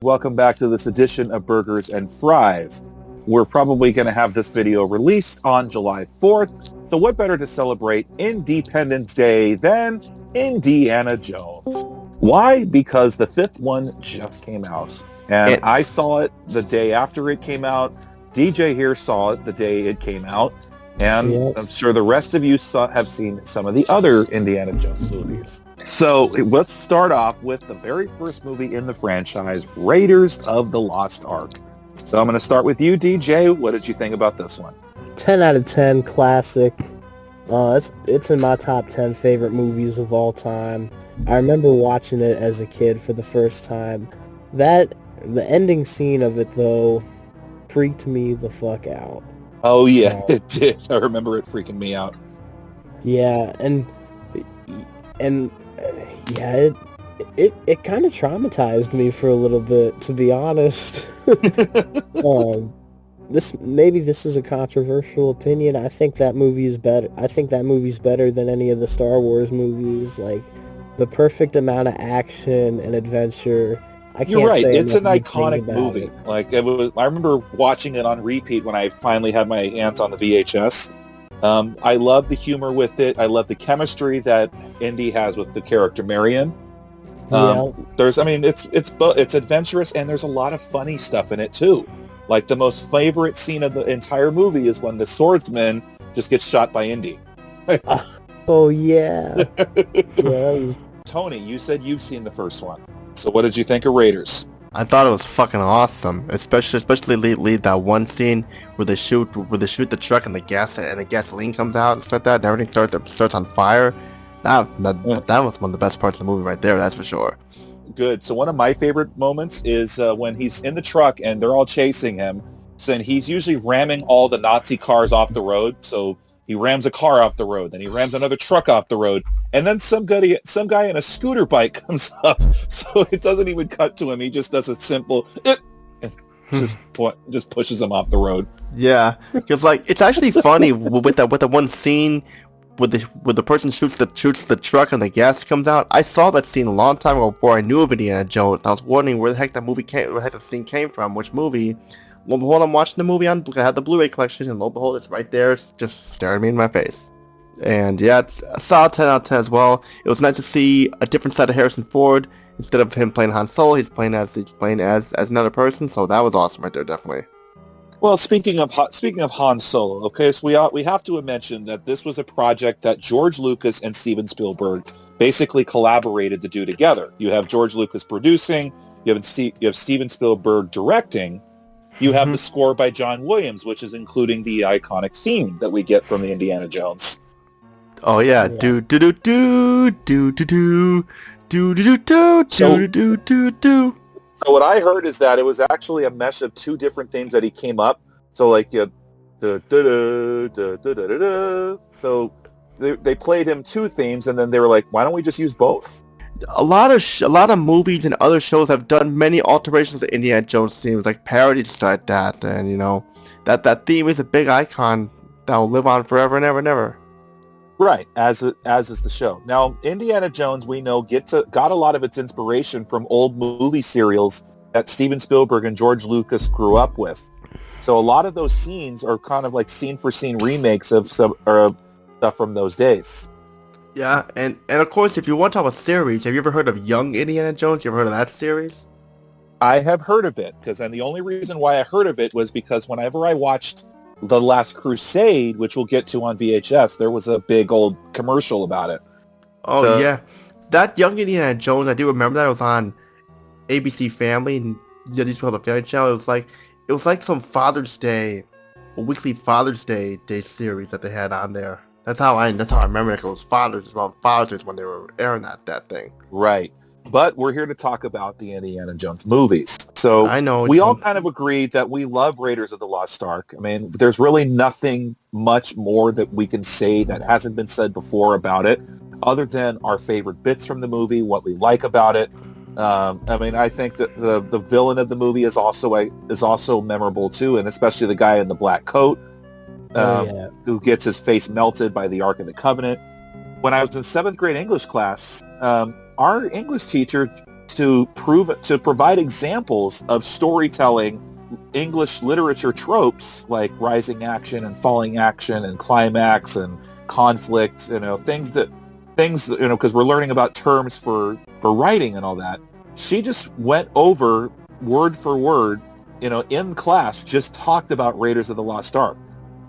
Welcome back to this edition of Burgers and Fries. We're probably going to have this video released on July 4th, so what better to celebrate Independence Day than Indiana Jones? Why? Because the fifth one just came out, and I saw it the day after it came out. DJ here saw it the day it came out, and I'm sure the rest of you have seen some of the other Indiana Jones movies. So let's start off with the very first movie in the franchise, Raiders of the Lost Ark. So I'm going to start with you, DJ. What did you think about this one? 10 out of 10, classic. It's in my top 10 favorite movies of all time. I remember watching it as a kid for the first time. The ending scene of it, though, freaked me the fuck out. Oh, yeah, it did. I remember it freaking me out. Yeah, and yeah, it kind of traumatized me for a little bit, to be honest. This is a controversial opinion. I think that movie is better. I think that movie's better than any of the Star Wars movies. Like, the perfect amount of action and adventure. You're right. It's an iconic movie. Like, I remember watching it on repeat when I finally had my hands on the VHS. I love the humor with it. I love the chemistry that Indy has with the character Marion. It's adventurous, and there's a lot of funny stuff in it too. Like, the most favorite scene of the entire movie is when the swordsman just gets shot by Indy. Oh yeah. Tony, you said you've seen the first one. So what did you think of Raiders? I thought it was fucking awesome, especially lead that one scene where they shoot the truck and the gasoline comes out and stuff like that, and everything starts on fire. That was one of the best parts of the movie right there, that's for sure. Good. So one of my favorite moments is when he's in the truck and they're all chasing him. So and he's usually ramming all the Nazi cars off the road. So he rams a car off the road, then he rams another truck off the road, and then some guy in a scooter bike comes up. So it doesn't even cut to him. He just does a simple, and just pushes him off the road. Yeah, because like it's actually funny with that one scene where the person shoots the truck and the gas comes out. I saw that scene a long time ago before I knew of Indiana Jones. I was wondering where the heck the scene came from, which movie. Lo and behold, I'm watching the movie I had the Blu-ray collection, and lo and behold, it's right there, it's just staring me in my face. And yeah, it's a solid 10 out of 10 as well. It was nice to see a different side of Harrison Ford. Instead of him playing Han Solo, he's playing as another person, so that was awesome right there, definitely. Well, speaking of Han Solo, okay, so we have to mention that this was a project that George Lucas and Steven Spielberg basically collaborated to do together. You have George Lucas producing, you have Steven Spielberg directing. You have the score by John Williams, which is including the iconic theme that we get from the Indiana Jones. Oh yeah, do do do do do do do do do do do do do do. So what I heard is that it was actually a mesh of two different themes that he came up. So like so they played him two themes, and then they were like, why don't we just use both? A lot of movies and other shows have done many alterations of Indiana Jones themes, like parodies like that, and you know that theme is a big icon that will live on forever and ever and ever. Right, as is the show. Now, Indiana Jones, we know, got a lot of its inspiration from old movie serials that Steven Spielberg and George Lucas grew up with. So a lot of those scenes are kind of like scene-for-scene remakes of stuff from those days. Yeah, and of course, if you want to talk about series, have you ever heard of Young Indiana Jones? You ever heard of that series? I have heard of it, and the only reason why I heard of it was because whenever I watched The Last Crusade, which we'll get to on VHS, there was a big old commercial about it. Oh, yeah. That Young Indiana Jones, I do remember that. It was on ABC Family, and yeah, these people have a family channel. It was like some Father's Day, a weekly Father's Day series that they had on there. That's how I remember it. It was Father's Day when they were airing that thing. Right. But we're here to talk about the Indiana Jones movies. So I know we all kind of agree that we love Raiders of the Lost Ark. I mean, there's really nothing much more that we can say that hasn't been said before about it, other than our favorite bits from the movie, what we like about it. I mean, I think that the villain of the movie is also memorable too, and especially the guy in the black coat. Who gets his face melted by the Ark of the Covenant. When I was in 7th grade English class, our English teacher to provide examples of storytelling English literature tropes like rising action and falling action and climax and conflict, things that because we're learning about terms for writing and all that. She just went over word for word, in class, just talked about Raiders of the Lost Ark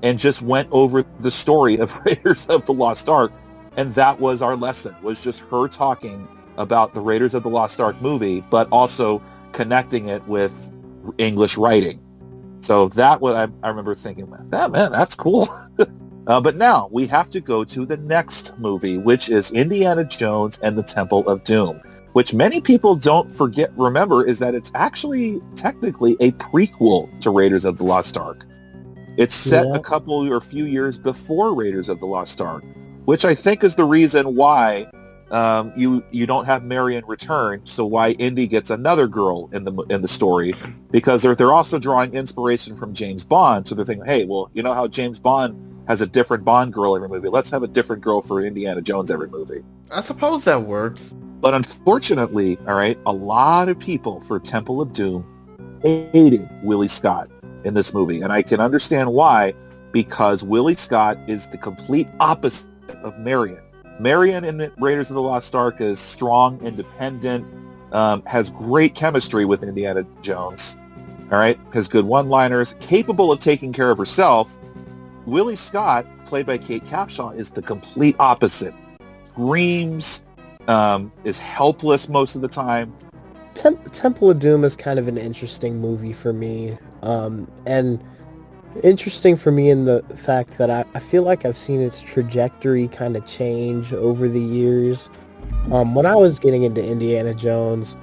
and just went over the story of Raiders of the Lost Ark. And that was our lesson, was just her talking about the Raiders of the Lost Ark movie, but also connecting it with English writing. So that what I remember thinking, that's cool. But now we have to go to the next movie, which is Indiana Jones and the Temple of Doom, which many people don't remember is that it's actually technically a prequel to Raiders of the Lost Ark. It's set a few years before Raiders of the Lost Ark, which I think is the reason why you don't have Marion return, so why Indy gets another girl in the story, because they're also drawing inspiration from James Bond. So they're thinking, hey, well, you know how James Bond has a different Bond girl every movie? Let's have a different girl for Indiana Jones every movie. I suppose that works. But unfortunately, all right, a lot of people for Temple of Doom hated Willie Scott in this movie, and I can understand why, because Willie Scott is the complete opposite of Marion. Marion in the Raiders of the Lost Ark is strong, independent, has great chemistry with Indiana Jones, all right, has good one-liners, capable of taking care of herself. Willie Scott, played by Kate Capshaw, is the complete opposite. Screams, is helpless most of the time. Temple of Doom is kind of an interesting movie for me, and interesting for me in the fact that I feel like I've seen its trajectory kind of change over the years. When I was getting into Indiana Jones,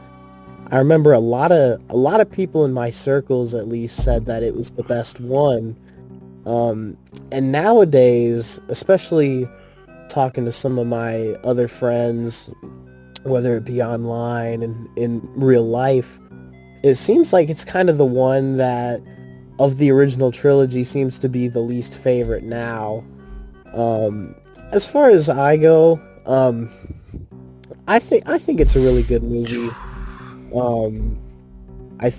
I remember a lot of people in my circles at least said that it was the best one. And nowadays, especially talking to some of my other friends, whether it be online and in real life, it seems like it's kind of the one that of the original trilogy seems to be the least favorite now. As far as I go, I think it's a really good movie. I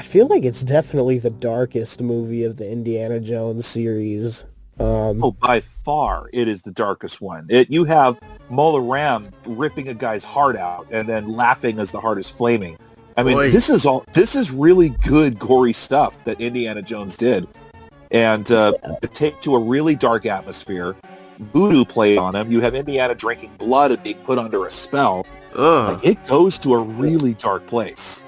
feel like it's definitely the darkest movie of the Indiana Jones series. By far, it is the darkest one. You have Mola Ram ripping a guy's heart out and then laughing as the heart is flaming. I mean, this is really good, gory stuff that Indiana Jones did. And take to a really dark atmosphere. Voodoo played on him. You have Indiana drinking blood and being put under a spell. It goes to a really dark place.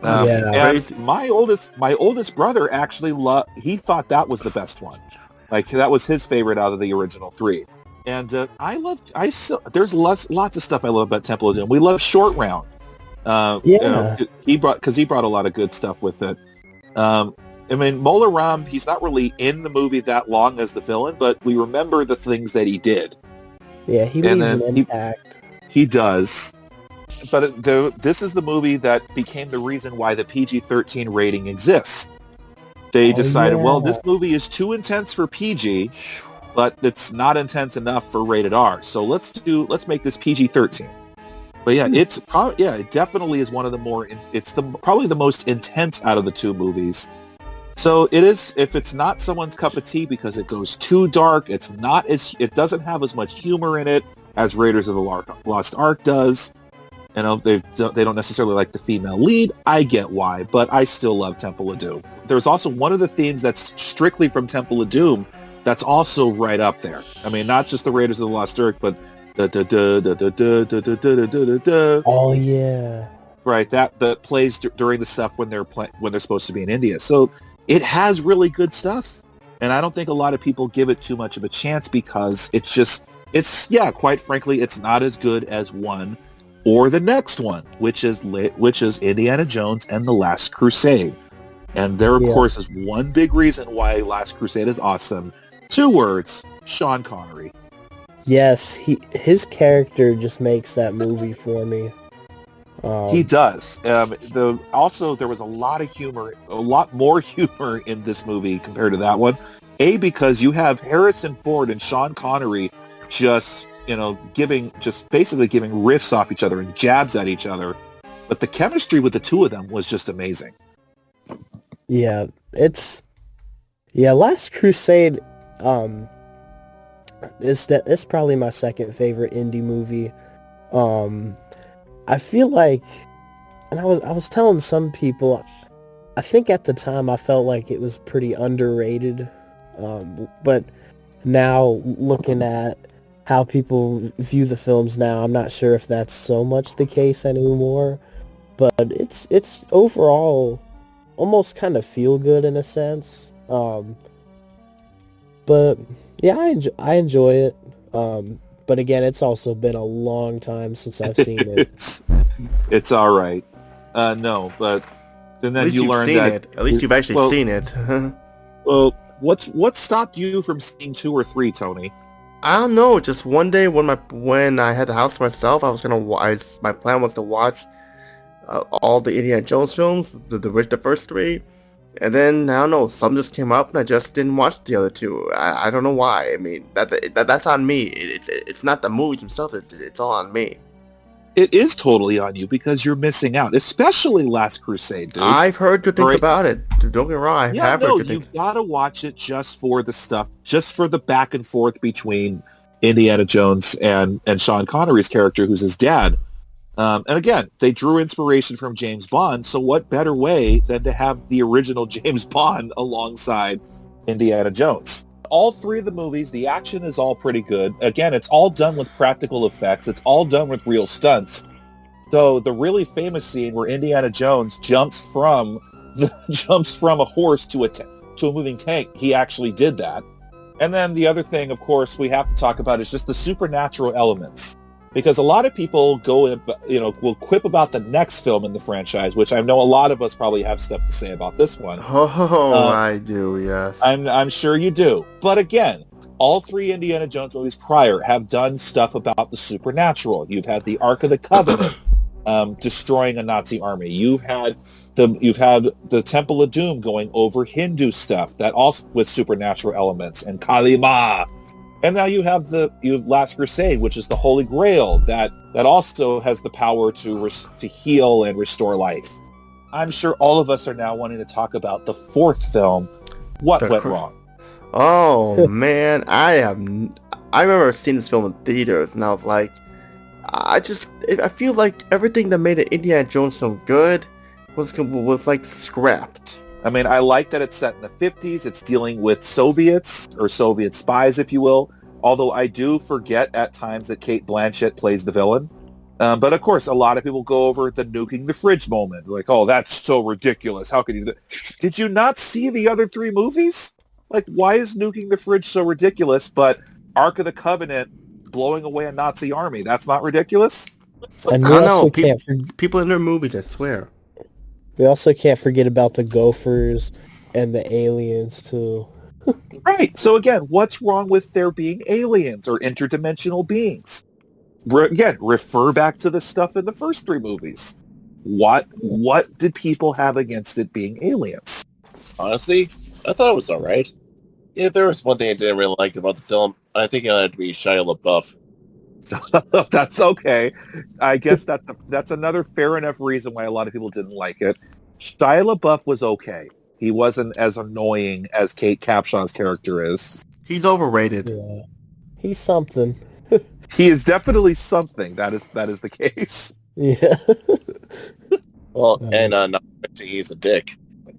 And my oldest brother actually he thought that was the best one. Like, that was his favorite out of the original three. And there's lots of stuff I love about Temple of Doom. We love Short Round. He brought a lot of good stuff with it. I mean, Mola Ram, he's not really in the movie that long as the villain, but we remember the things that he did. Yeah, he leaves an impact. He does. But this is the movie that became the reason why the PG-13 rating exists. They decided, well, this movie is too intense for PG, but it's not intense enough for rated R. So let's make this PG-13. But yeah, it definitely is one of the more. It's probably the most intense out of the two movies. So it is. If it's not someone's cup of tea because it goes too dark, it doesn't have as much humor in it as Raiders of the Lost Ark does. They don't necessarily like the female lead. I get why, but I still love Temple of Doom. There's also one of the themes that's strictly from Temple of Doom that's also right up there. I mean, not just the Raiders of the Lost Ark, but oh yeah, right. That plays during the stuff when they're supposed to be in India. So it has really good stuff, and I don't think a lot of people give it too much of a chance because quite frankly, it's not as good as one or the next one, which is Indiana Jones and the Last Crusade. And there, of course, is one big reason why Last Crusade is awesome. 2 words: Sean Connery. Yes, his character just makes that movie for me. He does. Also, there was a lot more humor in this movie compared to that one. Because you have Harrison Ford and Sean Connery just basically giving riffs off each other and jabs at each other. But the chemistry with the two of them was just amazing. Yeah, Last Crusade, it's probably my second favorite indie movie. I feel like, and I was telling some people, I think at the time I felt like it was pretty underrated, but now looking at how people view the films now, I'm not sure if that's so much the case anymore. But it's overall almost kind of feel good in a sense. But yeah, I enjoy it. But again, it's also been a long time since I've seen it. It's all right. No, but and then you learn that at least you've actually seen it. Well, what stopped you from seeing 2 or 3, Tony? I don't know. Just one day when I had the house to myself, my plan was to watch all the Indiana Jones films, the first 3, and then I don't know, some just came up and I just didn't watch the other 2. I don't know why. I mean, that's on me. It's not the movies themselves. It's all on me. It is totally on you because you're missing out, especially Last Crusade, dude. I've heard good things about it. Don't get me wrong. You've got to watch it just for the stuff, just for the back and forth between Indiana Jones and Sean Connery's character, who's his dad. And again, they drew inspiration from James Bond, so what better way than to have the original James Bond alongside Indiana Jones? All 3 of the movies, the action is all pretty good. Again, it's all done with practical effects. It's all done with real stunts. So the really famous scene where Indiana Jones jumps from a horse to a moving tank, he actually did that. And then the other thing, of course, we have to talk about is just the supernatural elements. Because a lot of people will quip about the next film in the franchise, which I know a lot of us probably have stuff to say about this one. Oh, I do, yes. I'm sure you do. But again, all 3 Indiana Jones movies prior have done stuff about the supernatural. You've had the Ark of the Covenant destroying a Nazi army. You've had the Temple of Doom going over Hindu stuff that also with supernatural elements, and Kali Ma. And now you have Last Crusade, which is the Holy Grail that also has the power to heal and restore life. I'm sure all of us are now wanting to talk about the 4th film. What went wrong? Oh man, I remember seeing this film in theaters, and I was like, I feel like everything that made an Indiana Jones film good was like scrapped. I mean, I like that it's set in the 50s. It's dealing with Soviets, or Soviet spies, if you will. Although I do forget at times that Cate Blanchett plays the villain. But of course, a lot of people go over the nuking the fridge moment. Like, oh, that's so ridiculous. How could you do that? Did you not see the other 3 movies? Like, why is nuking the fridge so ridiculous, but Ark of the Covenant blowing away a Nazi army, that's not ridiculous? And I don't know. People in their movies, I swear. We also can't forget about the Gophers and the aliens, too. Right. So again, what's wrong with there being aliens or interdimensional beings? Again, refer back to the stuff in the first 3 movies. What did people have against it being aliens? Honestly, I thought it was all right. Yeah, there was one thing I didn't really like about the film. I think it had to be Shia LaBeouf. That's okay. I guess that's another fair enough reason why a lot of people didn't like it. Shia LaBeouf was okay. He wasn't as annoying as Kate Capshaw's character is. He's overrated. Yeah. He's something. He is definitely something. That is the case. Yeah. Well, and not to mention he's a dick.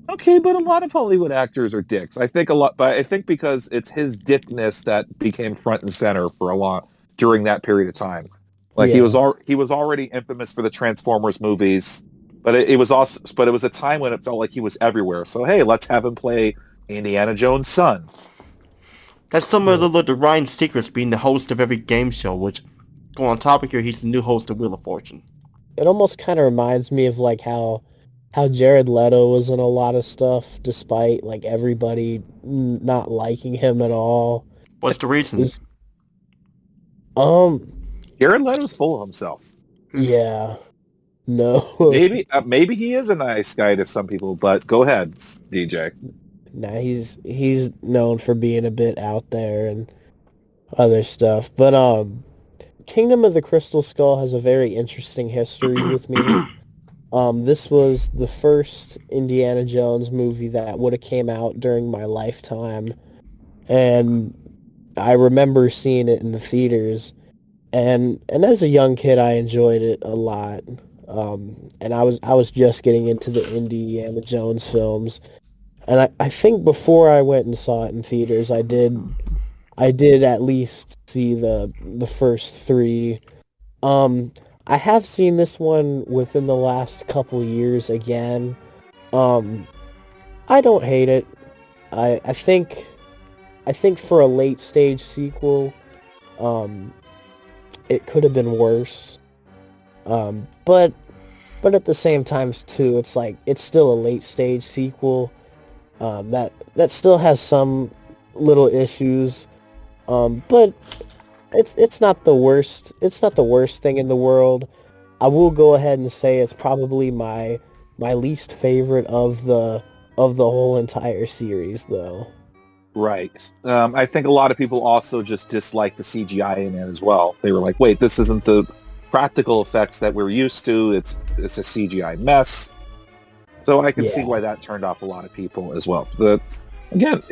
Okay, but a lot of Hollywood actors are dicks. I think because it's his dickness that became front and center for during that period of time. Like he was already infamous for the Transformers movies, but it was a time when it felt like he was everywhere. So hey, let's have him play Indiana Jones' son. That's similar to Ryan Seacrest being the host of every game show, which, go on topic here, he's the new host of Wheel of Fortune. It almost kind of reminds me of like how Jared Leto was in a lot of stuff, despite like everybody not liking him at all. What's the reason? Jared Leto's full of himself. Yeah. No. Maybe he is a nice guy to some people, but go ahead, DJ. Nah, he's known for being a bit out there and other stuff. But Kingdom of the Crystal Skull has a very interesting history with me. This was the first Indiana Jones movie that would have came out during my lifetime, and I remember seeing it in the theaters. And as a young kid, I enjoyed it a lot. And I was just getting into the Indiana Jones films, and I think before I went and saw it in theaters, I did at least see the first three. Um, I have seen this one within the last couple years again. Um, I don't hate it. I think for a late stage sequel, um, it could have been worse. But at the same time too, it's like it's still a late stage sequel. That still has some little issues. But it's not the worst. It's not the worst thing in the world. I will go ahead and say it's probably my least favorite of the whole entire series, though. Right. I think a lot of people also just dislike the CGI in it as well. They were like, wait, this isn't the practical effects that we're used to. It's a CGI mess. So I can see Yeah. why that turned off a lot of people as well. But again,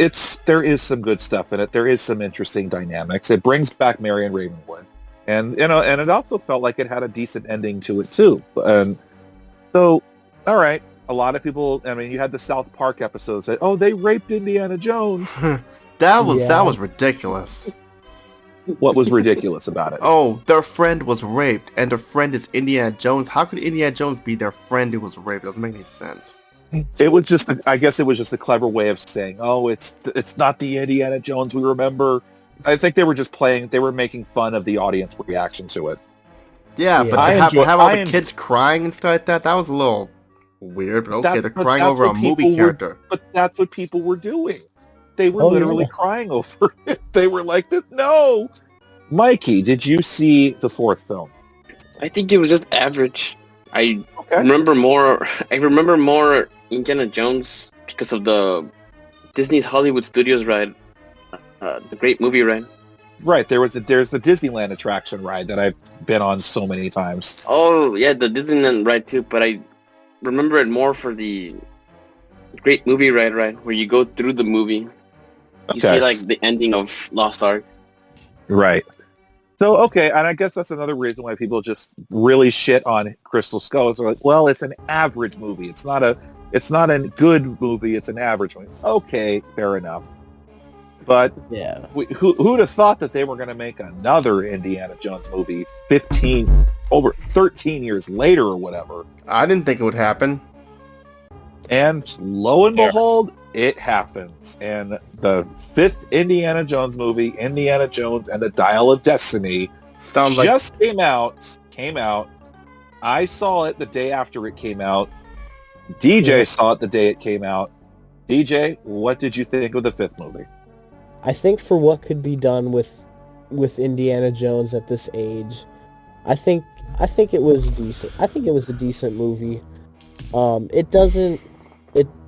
there is some good stuff in it. There is some interesting dynamics. It brings back Marion Ravenwood. And and it also felt like it had a decent ending to it too. And so, all right. A lot of people, I mean, you had the South Park episode say, oh, they raped Indiana Jones. That Yeah. was ridiculous. What was ridiculous about it? Oh, their friend was raped, and their friend is Indiana Jones. How could Indiana Jones be their friend who was raped? Doesn't make any sense. It was just, I guess it was just a clever way of saying, oh, it's not the Indiana Jones we remember. I think they were just they were making fun of the audience reaction to it. Yeah, Yeah. but I to have enjoy- all I the en- kids crying and stuff like that, that was a little weird, but okay, That's- they're but crying that's over a what movie people were- character. But that's what people were doing. They were Oh, literally yeah. crying over it. They were like, no. Mikey, did you see the fourth film? I think it was just average. I Okay. remember more. I remember more Indiana Jones because of the Disney's Hollywood Studios ride, the Great Movie Ride. Right. There's the Disneyland attraction ride that I've been on so many times. Oh yeah, the Disneyland ride too. But I remember it more for the Great Movie Ride, where you go through the movie. You Okay. see like the ending of Lost Ark. Right. So, okay, and I guess that's another reason why people just really shit on Crystal Skull. They're like, well, it's an average movie. It's not a good movie. It's an average movie. Okay, fair enough. But Yeah. who'd have thought that they were going to make another Indiana Jones movie 13 years later or whatever? I didn't think it would happen. And lo and Yeah. behold, it happens. And the fifth Indiana Jones movie, Indiana Jones and the Dial of Destiny, Sounds like just came out. I saw it the day after it came out. DJ Yeah. saw it the day it came out. DJ, what did you think of the fifth movie? I think for what could be done with Indiana Jones at this age, I think it was decent. I think it was a decent movie.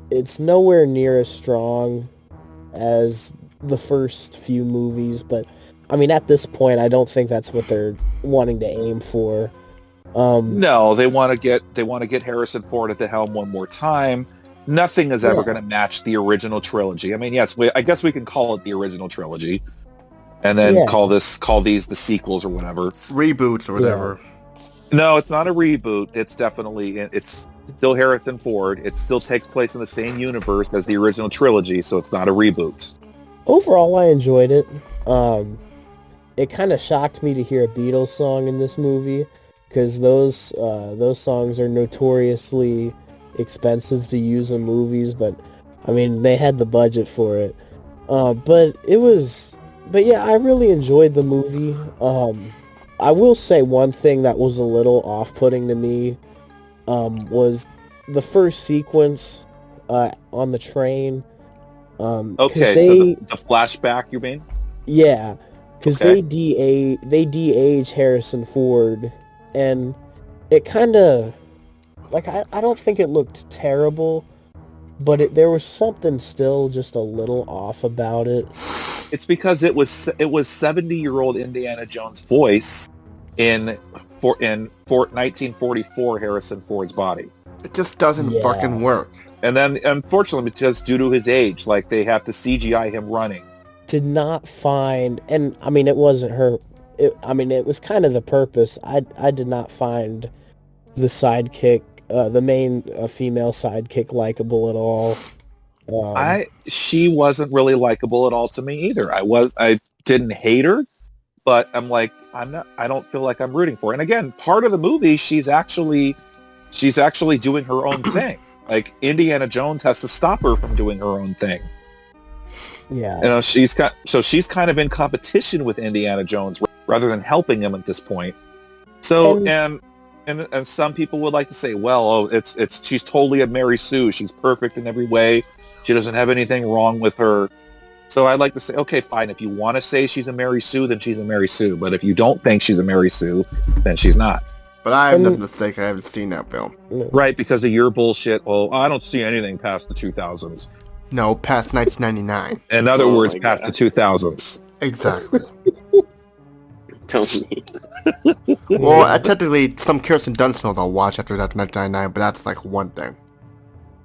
It's nowhere near as strong as the first few movies, but I mean at this point I don't think that's what they're wanting to aim for. No, they want to get Harrison Ford at the helm one more time. Nothing is ever Yeah. going to match the original trilogy. I mean, yes, I guess we can call it the original trilogy, and then Yeah. call these the sequels or whatever. reboots or whatever. No, it's not a reboot. It's still Harrison Ford. It still takes place in the same universe as the original trilogy, so it's not a reboot. Overall, I enjoyed it. It kind of shocked me to hear a Beatles song in this movie, because those songs are notoriously expensive to use in movies. But I mean, they had the budget for it. But yeah, I really enjoyed the movie. I will say one thing that was a little off-putting to me was the first sequence on the train. 'Cause Okay, they, so the flashback, you mean? yeah, because Okay. they de-age Harrison Ford, and it kind of, like, I don't think it looked terrible, but there was something still just a little off about it. It's because it was 70-year-old Indiana Jones' voice in 1944 Harrison Ford's body. It just doesn't fucking work. And then, unfortunately, because due to his age, like, they have to CGI him running. Did not find, and I mean, it wasn't her. It was kind of the purpose. I did not find the sidekick, the main female sidekick, likable at all. She wasn't really likable at all to me either. I didn't hate her, but I'm like, I don't feel like I'm rooting for her. And again, part of the movie, she's actually doing her own thing. Like, Indiana Jones has to stop her from doing her own thing. Yeah. You know, she's kind of in competition with Indiana Jones rather than helping him at this point. So, and some people would like to say, well, she's totally a Mary Sue. She's perfect in every way. She doesn't have anything wrong with her. So I'd like to say, okay, fine. If you want to say she's a Mary Sue, then she's a Mary Sue. But if you don't think she's a Mary Sue, then she's not. But I have nothing to say. I haven't seen that film. Right, because of your bullshit. Oh, I don't see anything past the 2000s. No, past 1999. In other words, past the 2000s. Exactly. Tony. Well, technically, some Kirsten Dunst films I'll watch after that 1999, but that's like one thing.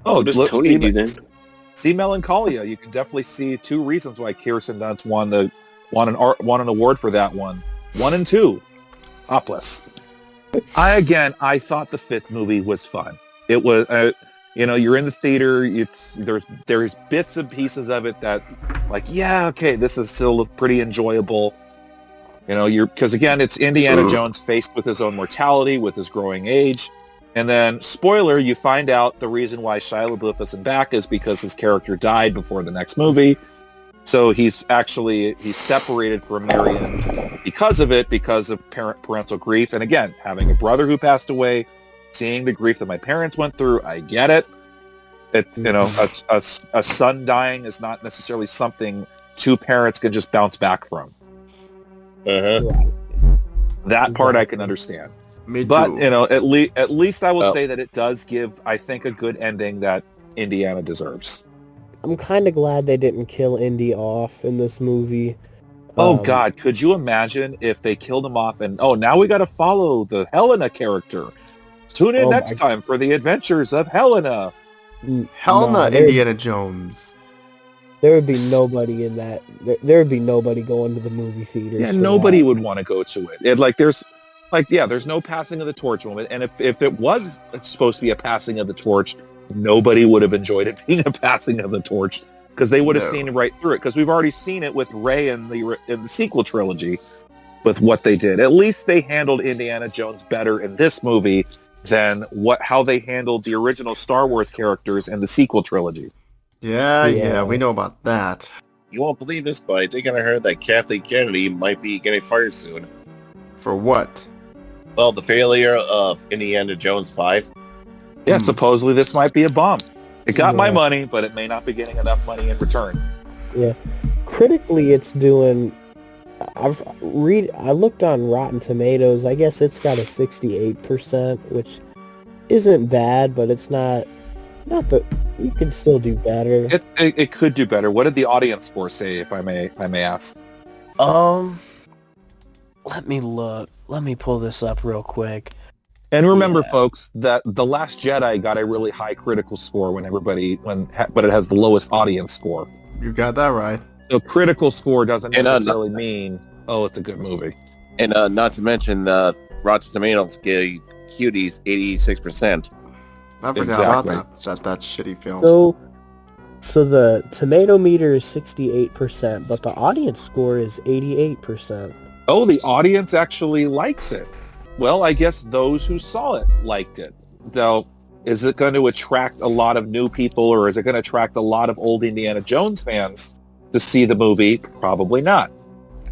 Oh, does Tony do that? See Melancholia. You can definitely see two reasons why Kirsten Dunst won an award for that one. 1 and 2, topless. I thought the fifth movie was fun. It was, you're in the theater. There's bits and pieces of it that, like, yeah, okay, this is still pretty enjoyable. Because again, it's Indiana Jones faced with his own mortality, with his growing age. And then, spoiler, you find out the reason why Shia LaBeouf isn't back is because his character died before the next movie. So he's separated from Marion because of parental grief. And again, having a brother who passed away, seeing the grief that my parents went through, I get it. A son dying is not necessarily something two parents can just bounce back from. That part I can understand. Me too. But, at least I will say that it does give, I think, a good ending that Indiana deserves. I'm kind of glad they didn't kill Indy off in this movie. Oh, God, could you imagine if they killed him off and, now we got to follow the Helena character. Tune in next time for the adventures of Helena. Indiana Jones. There would be nobody in that. There would be nobody going to the movie theaters. Yeah, nobody would want to go to it. There's no passing of the torch moment. And if it was supposed to be a passing of the torch, nobody would have enjoyed it being a passing of the torch because they would have seen right through it. Because we've already seen it with Rey in the sequel trilogy with what they did. At least they handled Indiana Jones better in this movie than how they handled the original Star Wars characters in the sequel trilogy. Yeah, we know about that. You won't believe this, but I think I heard that Kathleen Kennedy might be getting fired soon. For what? Well, the failure of Indiana Jones 5. Yeah, supposedly this might be a bomb. It got my money, but it may not be getting enough money in return. Yeah. Critically, it's doing... I looked on Rotten Tomatoes. I guess it's got a 68%, which isn't bad, but it's not the... You can still do better. It could do better. What did the audience score say, if I may ask? Let me look. Let me pull this up real quick. And remember, folks, that The Last Jedi got a really high critical score but it has the lowest audience score. You got that right. So critical score doesn't necessarily mean, it's a good movie. And not to mention, Rotten Tomatoes gave Cuties 86%. I forgot about that shitty film. So the tomato meter is 68%, but the audience score is 88%. Oh, the audience actually likes it. Well, I guess those who saw it liked it. Though, is it going to attract a lot of new people, or is it going to attract a lot of old Indiana Jones fans to see the movie? Probably not.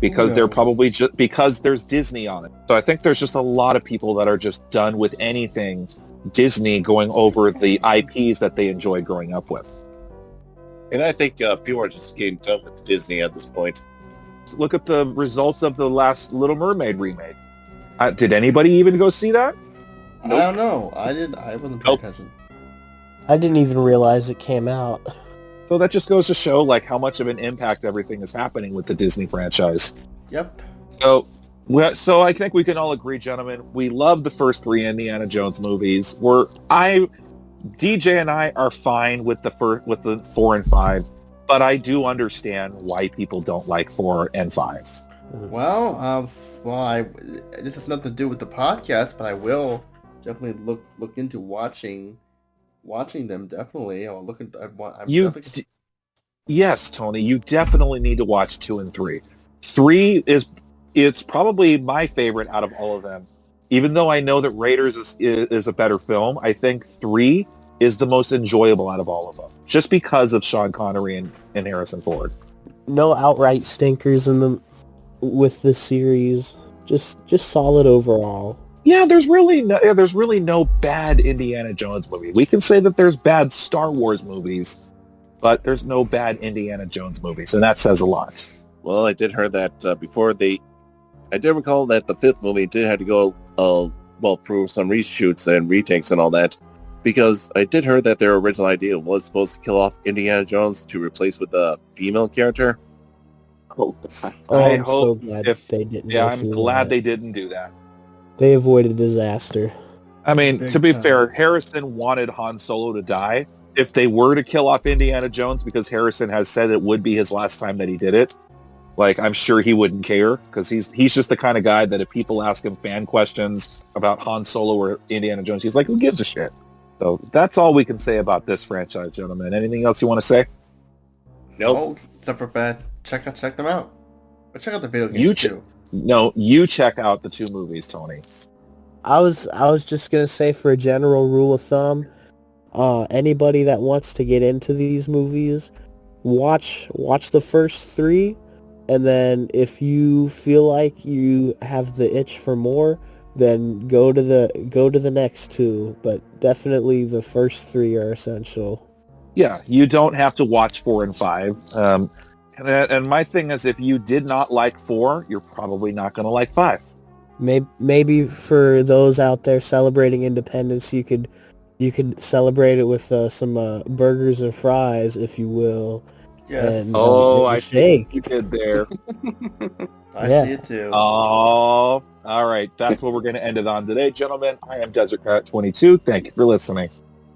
Because they're probably because there's Disney on it. So I think there's just a lot of people that are just done with anything Disney going over the IPs that they enjoyed growing up with. And I think people are just getting done with Disney at this point. Look at the results of the last Little Mermaid remake. Did anybody even go see that? I don't know. I wasn't paying attention. I didn't even realize it came out. So that just goes to show how much of an impact everything is happening with the Disney franchise. Yep. So Well, so I think we can all agree, gentlemen, we love the first three Indiana Jones movies. DJ and I are fine with the 4 and 5, but I do understand why people don't like 4 and 5. Well, this has nothing to do with the podcast, but I will definitely look into watching them. Definitely, I'll look into. Yes, Tony, you definitely need to watch 2 and 3. 3 it's probably my favorite out of all of them. Even though I know that Raiders is a better film, I think 3 is the most enjoyable out of all of them, just because of Sean Connery and Harrison Ford. No outright stinkers with the series. Just solid overall. Yeah, there's really no bad Indiana Jones movie. We can say that there's bad Star Wars movies, but there's no bad Indiana Jones movies, and that says a lot. Well, I did hear that I did recall that the 5th movie did have to go, through some reshoots and retakes and all that, because I did hear that their original idea was supposed to kill off Indiana Jones to replace with a female character. I'm so glad they didn't. Yeah, I'm glad that. they didn't do that. They avoided disaster. I mean, to be fair, Harrison wanted Han Solo to die. If they were to kill off Indiana Jones, because Harrison has said it would be his last time that he did it, I'm sure he wouldn't care, because he's just the kind of guy that if people ask him fan questions about Han Solo or Indiana Jones, he's like, who gives a shit? So that's all we can say about this franchise, gentlemen. Anything else you want to say? Nope. Except for bad. Check them out. But check out the video games too. No, you check out the 2 movies, Tony. I was just gonna say, for a general rule of thumb, anybody that wants to get into these movies, watch the first 3, and then if you feel like you have the itch for more, then go to the next 2. But definitely the first 3 are essential. Yeah, you don't have to watch 4 and 5. And my thing is, if you did not like 4, you're probably not going to like 5. Maybe for those out there celebrating independence, you could celebrate it with some burgers and fries, if you will. Yes. And, I see what you did there. I see it too. Oh, all right. That's what we're going to end it on today, gentlemen. I am Desert Cat 22. Thank you for listening.